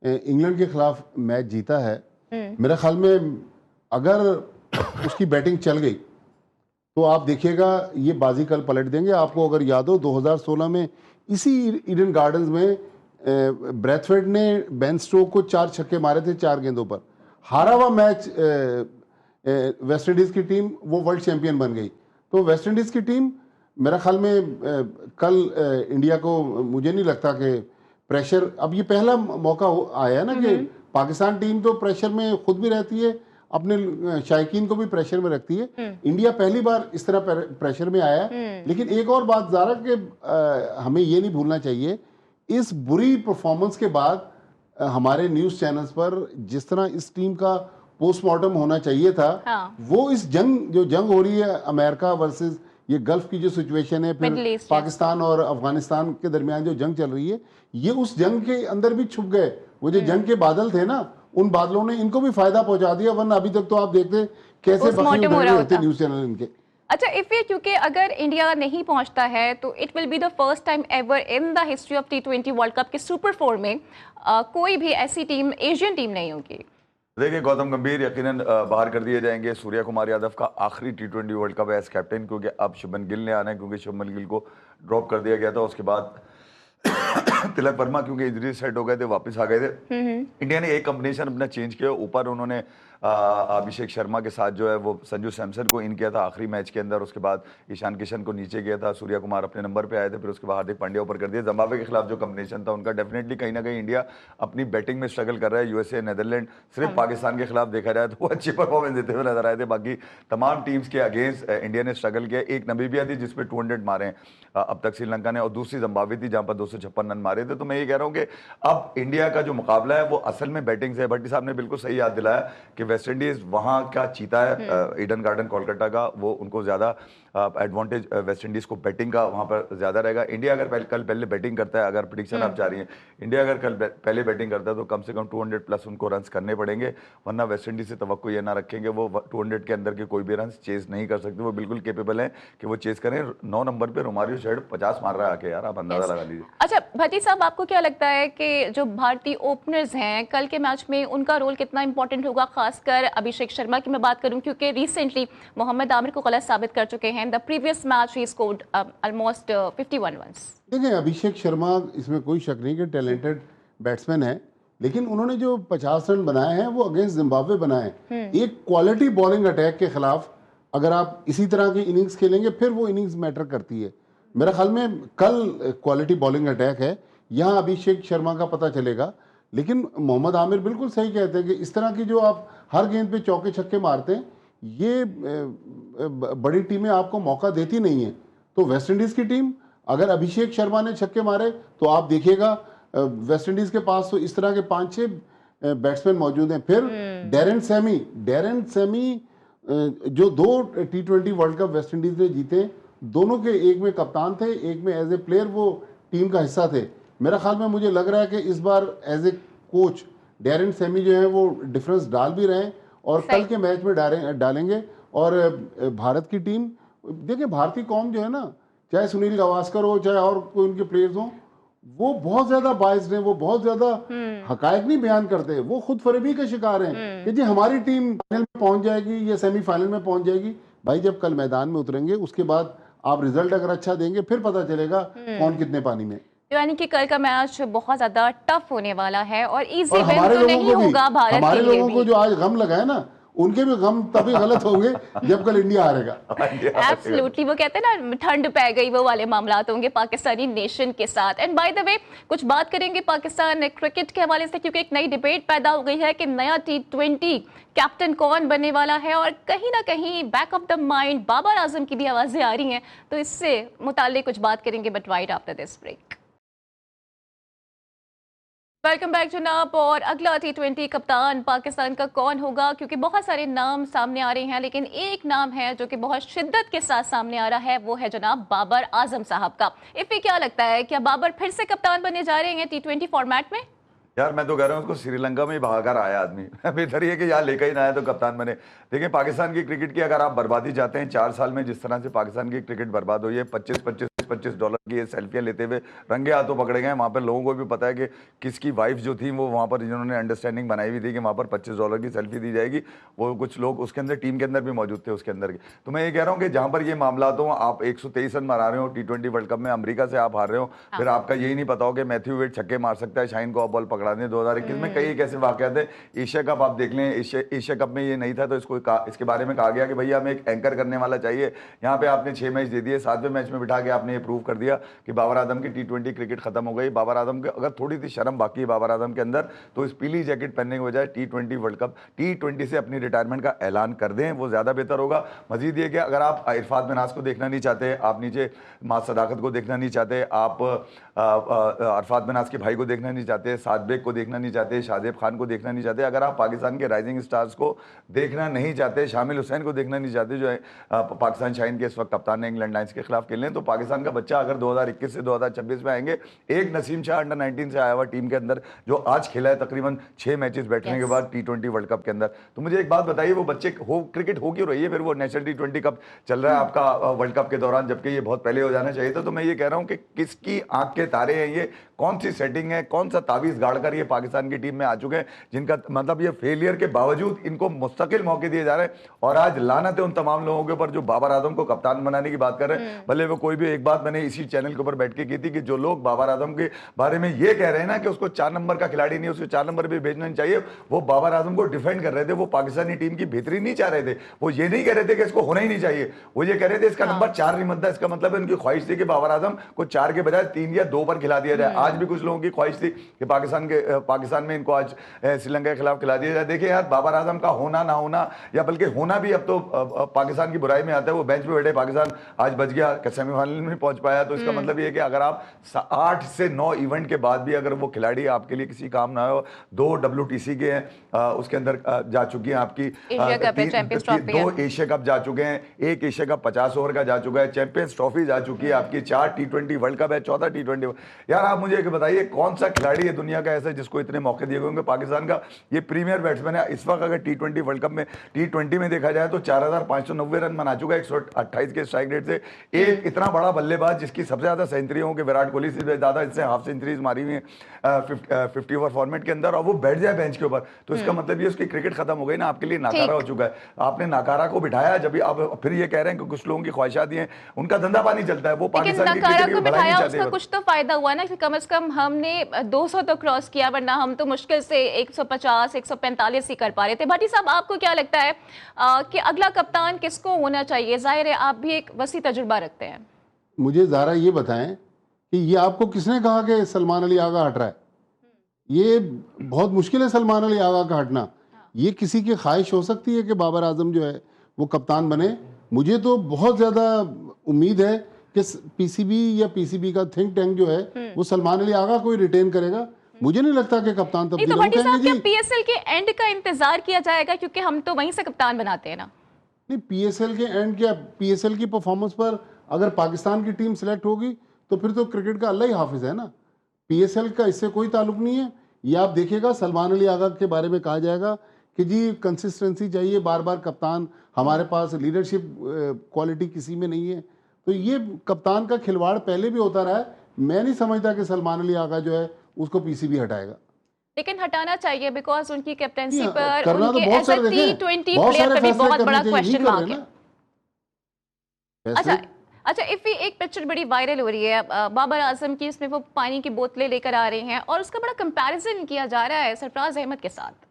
इंग्लैंड के खिलाफ मैच जीता है, मेरे ख्याल में अगर उसकी बैटिंग चल गई तो आप देखिएगा ये बाजी कल पलट देंगे। आपको अगर याद हो 2016 में इसी ईडन गार्डन्स में ब्रैथवेट ने बेन स्टोक को 4 छक्के मारे थे 4 गेंदों पर। हारा हुआ मैच वेस्ट इंडीज की टीम वो वर्ल्ड चैंपियन बन गई। तो वेस्ट इंडीज की टीम मेरा ख्याल में कल इंडिया को मुझे नहीं लगता कि प्रेशर, अब ये पहला मौका आया है ना कि पाकिस्तान टीम तो प्रेशर में खुद भी रहती है, अपने शायकीन को भी प्रेशर में रखती है। इंडिया पहली बार इस तरह प्रेशर में आया। लेकिन एक और बात ज़ारा कि हमें ये नहीं भूलना चाहिए, इस बुरी परफॉर्मेंस के बाद हमारे न्यूज़ चैनल्स पर जिस तरह इस टीम का पोस्टमार्टम होना चाहिए था, वो इस जो जंग हो रही है अमेरिका वर्सेस ये गल्फ की जो सिचुएशन है, फिर पाकिस्तान और अफगानिस्तान के दरमियान जो जंग चल रही है, ये उस जंग के अंदर भी छुप गए। वो जो जंग के बादल थे ना, उन बादलों ने इनको भी फायदा पहुंचा दिया, वरना अभी तक तो आप देखते कैसे बखरी होते न्यूज़ चैनल इनके। अच्छा इफ़ी, क्योंकि अगर इंडिया नहीं पहुंचता है तो it will be the first time ever in the history of T20 world cup के सुपर 4 में कोई भी ऐसी टीम, एशियन टीम नहीं होगी। देखिए गौतम गंभीर यकीनन बाहर कर दिए जाएंगे। सूर्या कुमार यादव का आखिरी टी20 वर्ल्ड कप है एज कैप्टन, क्योंकि अब शुभमन गिल ने आना है, क्योंकि शुभमन गिल को ड्रॉप कर दिया गया था। उसके बाद तिलक वर्मा क्योंकि इंजरी सेट हो गए थे, वापस आ गए थे। इंडिया ने एक कॉम्बिनेशन अपना चेंज किया। ऊपर उन्होंने अभिषेक शर्मा के साथ जो है वो संजू सैमसन को इन किया था आखिरी मैच के अंदर। उसके बाद ईशान किशन को नीचे किया था, सूर्या कुमार अपने नंबर पे आए थे, फिर उसके बाद हार्दिक पांड्या ऊपर कर दिया। जिम्बाब्वे के खिलाफ जो कॉम्बिनेशन था उनका, डेफिनेटली कहीं ना कहीं इंडिया अपनी बैटिंग में स्ट्रगल कर रहा है। यूएसए, नेदरलैंड, सिर्फ पाकिस्तान के खिलाफ देखा जाए तो वो अच्छी परफॉर्मेंस देते हुए नजर आए थे। बाकी तमाम टीम्स के अगेंस्ट इंडिया ने स्ट्रगल किया। एक नमीबिया थी जिसपे 200 मारे हैं अब तक श्रीलंका ने, और दूसरी जिम्बाब्वे थी जहां पर 256 रन मारे थे। तो मैं ये कह रहा हूं कि अब इंडिया का जो मुकाबला है वो असल में बैटिंग से है। भट्टी साहब ने बिल्कुल सही याद दिलाया कि वेस्ट इंडीज वहां का चीता है, ईडन गार्डन कोलकाता का, वो उनको ज्यादा एडवांटेज वेस्ट इंडीज को बैटिंग का वहां पर ज्यादा रहेगा। इंडिया अगर कल पहले बैटिंग करता है, अगर प्रिडिक्शन आप जा रही है, इंडिया अगर कल पहले बैटिंग करता है तो कम से कम 200 प्लस उनको रन करने पड़ेंगे, वरना वेस्ट इंडीज से तवक्को ये ना रखेंगे वो 200 के अंदर के कोई भी रन चेज नहीं कर सकते। वो बिल्कुल केपेबल है कि वो चेज करें। 9 नंबर पे रोमारियो शेड 50 मार रहा है आके, यार आप अंदाजा लगा लीजिए। अच्छा भट्टी साहब, आपको क्या लगता है कि जो भारतीय ओपनर्स हैं कल के मैच में उनका रोल कितना इंपॉर्टेंट होगा? खासकर अभिषेक शर्मा की मैं बात करूं, क्योंकि रिसेंटली मोहम्मद आमिर को गलत साबित कर चुके हैं। The previous match he scored almost 51 runs. देखिए अभिषेक शर्मा, इसमें कोई शक नहीं कि टैलेंटेड बैट्समैन है, लेकिन उन्होंने जो 50 रन बनाए हैं वो अगेंस्ट जिम्बाब्वे बनाए। एक क्वालिटी बॉलिंग अटैक के खिलाफ अगर आप इसी तरह की इनिंग्स खेलेंगे फिर वो इनिंग्स मैटर करती है। मेरा ख्याल में कल क्वालिटी बॉलिंग अटैक है, यहाँ अभिषेक शर्मा का पता चलेगा। लेकिन मोहम्मद आमिर बिल्कुल सही कहते हैं कि इस तरह की जो आप हर गेंद पे चौके छक्के मारते हैं, ये बड़ी टीमें आपको मौका देती नहीं है। तो वेस्ट इंडीज़ की टीम अगर अभिषेक शर्मा ने छक्के मारे तो आप देखिएगा वेस्ट इंडीज़ के पास तो इस तरह के 5-6 बैट्समैन मौजूद हैं। फिर डैरेन सैमी जो 2 T20 world cup West Indies ने जीते, दोनों के एक में कप्तान थे, एक में एज ए प्लेयर वो टीम का हिस्सा थे। मेरा ख्याल में मुझे लग रहा है कि इस बार as a coach Darren Sammy जो है वो डिफरेंस डाल भी रहे हैं और कल के मैच में डालेंगे। और भारत की टीम, देखिए भारतीय कौम जो है ना, चाहे सुनील गावस्कर हो चाहे और कोई उनके प्लेयर्स हो, वो बहुत ज्यादा बायस्ड हैं, वो बहुत ज्यादा हकायक नहीं बयान करते, वो खुद फरेबी के शिकार हैं कि जी हमारी टीम फाइनल में पहुंच जाएगी या सेमीफाइनल में पहुंच जाएगी। भाई जब कल मैदान में उतरेंगे उसके बाद आप रिजल्ट अगर अच्छा देंगे फिर पता चलेगा कौन कितने पानी में। यानी कि कल का मैच बहुत ज्यादा टफ होने वाला है और इजी विन तो नहीं होगा भारत के लिए। हमारे लोगों को जो आज गम लगा है ना, उनके भी गम तभी गलत होंगे जब कल इंडिया हारेगा। एब्सोल्युटली, वो कहते हैं ना ठंड पै गई, वो वाले मामलात होंगे पाकिस्तानी नेशन के साथ। एंड बाय द वे कुछ बात करेंगे पाकिस्तान क्रिकेट के हवाले से, क्योंकि एक नई डिबेट पैदा हो गई है कि नया T20 कैप्टन कौन बनने वाला है, और कहीं ना कहीं back of the mind Babar Azam की भी आवाजें आ रही हैं। तो इससे मुताल्लिक कुछ बात करेंगे, but right after this break. Welcome back जनाब। और अगला T20 कप्तान पाकिस्तान का कौन होगा, क्योंकि बहुत सारे नाम सामने आ रहे हैं, लेकिन एक नाम है जो कि बहुत शिद्दत के साथ सामने आ रहा है, वो है जनाब बाबर आजम साहब का। इफ़ी क्या लगता है, क्या बाबर फिर से कप्तान बनने जा रहे हैं T20 फॉर्मेट में? यार मैं तो कह रहा हूँ उसको श्रीलंका में ही भागकर आया आदमी, बेहतर ये कि यहाँ लेकर ही ना आया तो कप्तान बने। देखिए पाकिस्तान की क्रिकेट की अगर आप बर्बादी चाहते हैं, 4 साल में जिस तरह से पाकिस्तान की क्रिकेट बर्बाद हुई है, $25 की ये सेल्फियाँ लेते हुए रंगे हाथों पकड़े गए। वहाँ पर लोगों को भी पता है कि किसकी वाइफ जो थी वो वहाँ पर जिन्होंने अंडरस्टैंडिंग बनाई हुई थी कि वहाँ पर $25 की सेल्फी दी जाएगी, वो कुछ लोग उसके अंदर टीम के अंदर भी मौजूद थे उसके अंदर के। तो मैं ये कह रहा हूँ कि जहाँ पर ये मामला हो, आप 123 रन मारा रहे हो T20 वर्ल्ड कप में, अमेरिका से आप हार रहे हो, फिर आपका यही नहीं पता हो कि मैथ्यू वेड छक्के मार सकता है, शाहीन को आप बॉल पकड़ा दें। 2021 में कई ऐसे वाकयात है। एशिया कप आप देख लें, एशिया कप में ये नहीं था तो इसके बारे में कहा गया कि भैया हमें एक एंकर करने वाला चाहिए। यहाँ पे आपने 6 मैच दे दिए, 7वें मैच में बिठा के आपने ये प्रूव कर दिया कि बाबर आजम की T20 क्रिकेट खत्म हो गई। बाबर आजम के अगर थोड़ी सी शर्म बाकी है बाबर आजम के अंदर, तो इस पीली जैकेट पहनने के बजाय T20 वर्ल्ड कप T20 से अपनी रिटायरमेंट का ऐलान कर दें, वो ज्यादा बेहतर होगा। मजीद ये कि अगर आप इरफान मिनाज को देखना नहीं चाहते, आप नीचे मास सदाकत को देखना नहीं चाहते, आप अरफात मिनाज के भाई को देखना नहीं चाहते, सादबेग को देखना नहीं चाहते, शाहजेब खान को देखना नहीं चाहते, अगर आप पाकिस्तान के राइजिंग स्टार्स को देखना नहीं चाहते, शामिल हुसैन को देखना नहीं चाहते जो पाकिस्तान शाहीन के इस वक्त कप्तान है इंग्लैंड लाइन्स के खिलाफ खेलने, तो पाकिस्तान का बच्चा अगर 2021 से 2026 में आएंगे, एक नसीम शाह अंडर 19 से आया हुआ टीम के अंदर जो आज खेला है तकरीबन 6 मैचेस बैठने के बाद T20 वर्ल्ड कप के अंदर। तो मुझे एक बात बताइए, वो बच्चे क्रिकेट हो क्यों रही है? फिर वो नेशनल T20 कप चल रहा है आपका वर्ल्ड कप के दौरान, जबकि ये बहुत पहले हो जाना चाहिए था। तो मैं ये कह रहा हूँ कि किसकी आंख के तारे हैं ये, कौन सी सेटिंग है, कौन सा तावीज़ गाड़ कर ये पाकिस्तान की टीम में आ चुके हैं, जिनका मतलब ये फेलियर के बावजूद इनको मुस्तकिल मौके दिए जा रहे हैं। और आज लानत है उन तमाम लोगों के ऊपर जो बाबर आजम को कप्तान बनाने की बात कर रहे हैं। भले वो कोई भी, एक बात मैंने इसी चैनल के ऊपर बैठ के की थी कि जो लोग बाबर आजम के बारे में ये कह रहे हैं ना कि उसको 4 नंबर का खिलाड़ी नहीं, उसको 4 नंबर पे भेजना नहीं चाहिए, वो बाबर आजम को डिफेंड कर रहे थे। वो पाकिस्तानी टीम की बेहतरी नहीं चाह रहे थे। वो ये नहीं कह रहे थे कि इसको होना ही नहीं चाहिए, वो ये कह रहे थे इसका नंबर 4 नहीं बनता। इसका मतलब उनकी ख्वाहिश थी कि बाबर आजम को 4 के बजाय 3 या 2 पर खिला दिया जाए। आज भी कुछ लोगों की ख्वाहिश थी कि पाकिस्तान में इनको आज श्रीलंका के खिलाफ खिला दिया जाए। देखिए यार, बाबर आजम का होना ना होना, या बल्कि होना भी अब तो पाकिस्तान की बुराई में आता है। वो बेंच पे बैठे, पाकिस्तान आज बच गया, सेमीफाइनल में पहुंच पाया। तो इसका मतलब ये है कि अगर आप 8 से 9 इवेंट के बाद भी अगर वो खिलाड़ी आपके लिए किसी काम ना हो, 2 WTC के हैं, उसके अंदर जा चुकी हैं आपकी, 2 एशिया कप जा चुके हैं, 1 एशिया कप 50 ओवर का जा चुका है, चैंपियंस ट्रॉफी जा चुकी है आपकी, 4 T20 वर्ल्ड कप है, 14 T20। यार आप मुझे बताइए कौन सा खिलाड़ी है दुनिया का ऐसा जिसको इतने मौके दिए गए होंगे। पाकिस्तान का ये प्रीमियर बैट्समैन है इस वक्त। अगर T20 वर्ल्ड कप में, T20 में देखा जाए तो 4590 रन बना चुका है 128 के स्ट्राइक रेट से। एक इतना बड़ा बल्लेबाज जिसकी सबसे ज्यादा सेंचुरियों के, विराट कोहली से ज्यादा इससे हाफ सेंचुरीज मारी हुई है 50 ओवर फॉर्मेट के अंदर, और वो बैठ जाए बेंच के ऊपर, तो इसका मतलब ये उसकी क्रिकेट खत्म हो गई ना, आपके लिए नाकारा हो चुका है। आपने नाकारा को बिठाया, जब आप फिर ये कह रहे हैं कि कुछ लोगों की ख्वाहिशात हैं, उनका धंधा पानी चलता है, वो पाकिस्तान की क्रिकेट को बिठाया, उसका कुछ तो फायदा हुआ ना कि कम से कम हमने 200 तो क्रॉस किया, वरना हम तो मुश्किल से 150 145 ही कर पा रहे थे। भाटी साहब, आपको क्या लगता है कि अगला कप्तान किसको होना चाहिए? जाहिर है आप भी एक वसी तजुर्बा रखते हैं। मुझे ज़रा ये बताएं कि ये आपको किसने कहा कि सलमान अली आगा हट रहा है? ये बहुत मुश्किल है सलमान अली आगा का हटना। ये किसी की ख्वाहिश हो सकती है कि बाबर आजम जो है वो कप्तान बने? मुझे तो बहुत ज़्यादा उम्मीद है कि PCB या PCB का थिंक टैंक जो है वो सलमान अली आगा को ही रिटेन करेगा। मुझे नहीं लगता कि कप्तान तब्दील होगा। तो कहेंगे जी PSL के एंड का इंतजार किया जाएगा, क्योंकि हम तो वहीं से कप्तान बनाते हैं ना। नहीं, PSL के एंड क्या, PSL की परफॉर्मेंस पर अगर पाकिस्तान की टीम सिलेक्ट होगी तो फिर तो क्रिकेट का अल्लाह ही हाफिज है ना। PSL का इससे कोई ताल्लुक नहीं है। ये आप देखिएगा सलमान अली आगा के बारे में कहा जाएगा कि जी कंसिस्टेंसी चाहिए, बार बार कप्तान, हमारे पास लीडरशिप क्वालिटी किसी में नहीं है। तो ये कप्तान का खिलवाड़ पहले भी होता रहा है। मैं नहीं समझता कि सलमान अली आगा जो है उसको PCB हटाएगा, लेकिन हटाना चाहिए बिकॉज उनकी कैप्टनसी पर करना तो बहुत सारे T20 प्लेयर पे भी बहुत बड़ा क्वेश्चन मार्क है। अच्छा इफ़ी एक पिक्चर बड़ी वायरल हो रही है बाबर आजम की, इसमें वो पानी की बोतलें लेकर आ रहे हैं और उसका बड़ा कंपैरिजन किया जा रहा है सरफराज अहमद के साथ।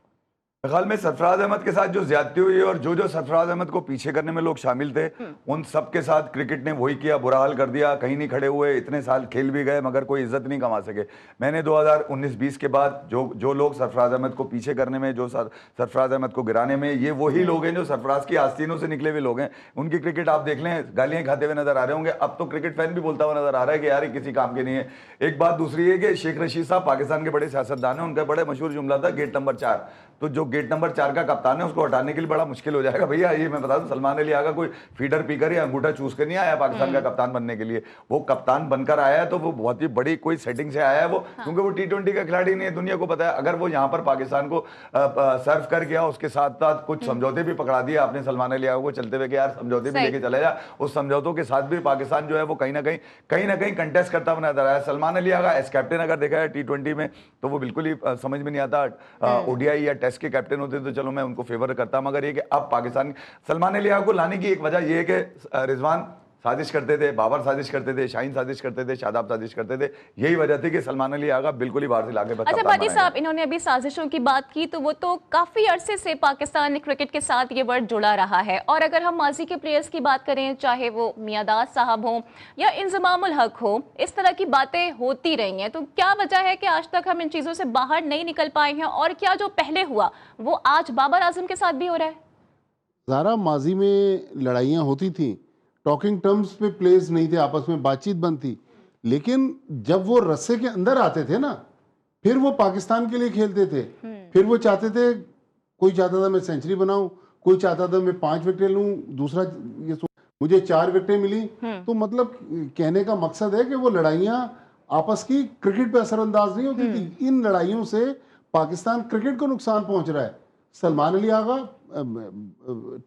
ख्याल में सरफराज अहमद के साथ जो ज्यादती हुई है और जो सरफराज अहमद को पीछे करने में लोग शामिल थे, उन सब के साथ क्रिकेट ने वही किया, बुरा हाल कर दिया। कहीं नहीं खड़े हुए, इतने साल खेल भी गए मगर कोई इज्जत नहीं कमा सके। मैंने 2019-20 के बाद जो लोग सरफराज अहमद को पीछे करने में, जो सरफराज अहमद को गिराने में, ये वही लोग हैं जो सरफराज की आस्तीनों से निकले हुए लोग हैं। उनकी क्रिकेट आप देख लें, गालियां खाते हुए नजर आ रहे होंगे। अब तो क्रिकेट फैन भी बोलता हुआ नजर आ रहा है कि यार किसी काम के नहीं है। एक बात दूसरी है कि शेख रशीद साहब पाकिस्तान के बड़े सियासतदान हैं, उनका बड़े मशहूर जुमला था गेट नंबर 4। तो जो गेट नंबर 4 का कप्तान है उसको हटाने के लिए बड़ा मुश्किल हो जाएगा। भैया ये मैं बता दूं, सलमान अली आगा कोई फीडर पीकर या अंगूठा चूस कर नहीं आया पाकिस्तान का कप्तान बनने के लिए। वो कप्तान बनकर आया है तो वो बहुत ही बड़ी कोई सेटिंग से आया है वो, क्योंकि वो T20 का खिलाड़ी नहीं है, दुनिया को पता है। अगर वो यहाँ पर पाकिस्तान को सर्व कर गया, उसके साथ साथ कुछ समझौते भी पकड़ा दिए आपने सलमान अली आगा को चलते हुए कि यार समझौते भी लेके चले जा, उस समझौतों के साथ भी पाकिस्तान जो है वो कहीं ना कहीं कंटेस्ट करता हुआ नजर आया। सलमान अली आगा एज कैप्टन अगर देखा है T20 में तो वो बिल्कुल ही समझ में नहीं आता। ODI या टेस्ट के कैप्टन होते तो चलो मैं उनको फेवर करता, मगर ये कि अब पाकिस्तान सलमान अली आगा को लाने की एक वजह ये है कि रिजवान साजिश करते थे, बाबर साजिश करते थे, शाहीन साजिश करते थे, शादाब साजिश करते थे। यही वजह थी कि सलमान अली आगा बिल्कुल ही बाहर से लाके। अच्छा भाटी साहब, इन्होंने अभी साजिशों की बात की तो वो तो काफी अरसे से पाकिस्तान क्रिकेट के साथ ये वर्ड जुड़ा रहा है। और अगर हम माजी के प्लेयर्स की बात करें, चाहे वो मियादाद साहब हों या इंजमामुल हक हो, इस तरह की बातें होती रही हैं। तो क्या वजह है कि आज तक हम इन चीजों से बाहर नहीं निकल पाए हैं, और क्या जो पहले हुआ वो आज बाबर आजम के साथ भी हो रहा है? ज़रा माजी में लड़ाइयाँ होती थी, टॉकिंग टर्म्स पे प्लेयर्स नहीं थे, आपस में बातचीत बंद थी, लेकिन जब वो रस्से के अंदर आते थे ना, फिर वो पाकिस्तान के लिए खेलते थे। फिर वो चाहते थे, कोई चाहता था मैं सेंचुरी बनाऊं, कोई चाहता था मैं 5 विकेट लूं, दूसरा ये मुझे 4 विकेटें मिली। तो मतलब कहने का मकसद है कि वो लड़ाइयाँ आपस की क्रिकेट पे असरअंदाज नहीं होती थी। इन लड़ाइयों से पाकिस्तान क्रिकेट को नुकसान पहुंच रहा है। सलमान अली आगा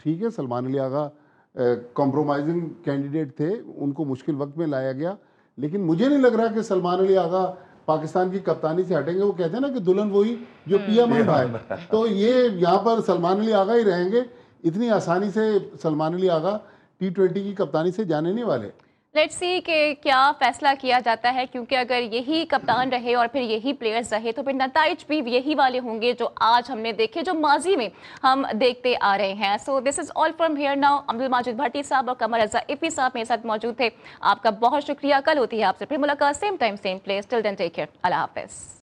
ठीक है, सलमान अली आगा कॉम्प्रोमाइजिंग कैंडिडेट थे, उनको मुश्किल वक्त में लाया गया, लेकिन मुझे नहीं लग रहा कि सलमान अली आगा पाकिस्तान की कप्तानी से हटेंगे। वो कहते हैं ना कि दुल्हन वही जो पिया मन भाई, तो ये यहाँ पर सलमान अली आगा ही रहेंगे। इतनी आसानी से सलमान अली आगा T20 की कप्तानी से जाने नहीं वाले। लेट्स सी कि क्या फैसला किया जाता है, क्योंकि अगर यही कप्तान रहे और फिर यही प्लेयर्स रहे तो फिर नताइज भी यही वाले होंगे जो आज हमने देखे, जो माजी में हम देखते आ रहे हैं। So this is all from here now. Abdul Majid Bhatti साहब और कमर रजा इफ़ी साहब मेरे साथ मौजूद थे। आपका बहुत शुक्रिया। कल होती है आपसे फिर मुलाकात, same time same place. Till then take care. अल्लाह हाफिज़।